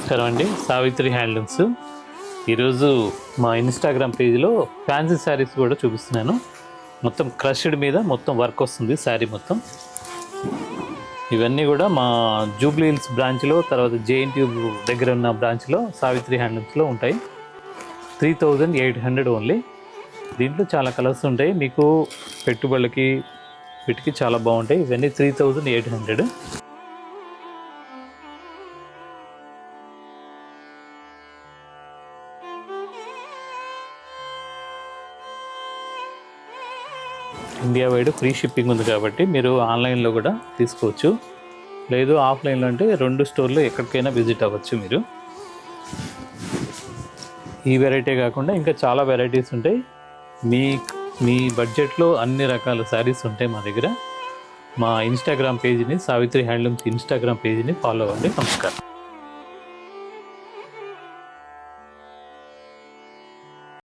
నమస్కారం అండి. సావిత్రి హ్యాండ్లూమ్స్. ఈరోజు మా ఇన్స్టాగ్రామ్ పేజ్లో ఫ్యాన్సీ శారీస్ కూడా చూపిస్తున్నాను. మొత్తం క్రష్డ్ మీద మొత్తం వర్క్ వస్తుంది శారీ మొత్తం. ఇవన్నీ కూడా మా జూబ్లీ హిల్స్ బ్రాంచ్లో, తర్వాత జేఎన్టీయూ దగ్గర ఉన్న బ్రాంచ్లో సావిత్రి హ్యాండ్లూమ్స్లో ఉంటాయి. 3800 ఓన్లీ. దీంట్లో చాలా కలర్స్ ఉంటాయి, మీకు పెట్టుబడులకి వీటికి చాలా బాగుంటాయి. ఇవన్నీ 3800. ఇండియా వైడ్ ఫ్రీ షిప్పింగ్ ఉంది కాబట్టి మీరు ఆన్లైన్లో కూడా తీసుకోవచ్చు, లేదు ఆఫ్లైన్లో అంటే 2 స్టోర్లు ఎక్కడికైనా విజిట్ అవ్వచ్చు మీరు. ఈ వెరైటీ కాకుండా ఇంకా చాలా వెరైటీస్ ఉంటాయి. మీ బడ్జెట్లో అన్ని రకాల శారీస్ ఉంటాయి మా దగ్గర. మా ఇన్స్టాగ్రామ్ పేజ్ని, సావిత్రి హ్యాండ్లూమ్స్ ఇన్స్టాగ్రామ్ పేజ్ని ఫాలో అవ్వండి. నమస్కారం.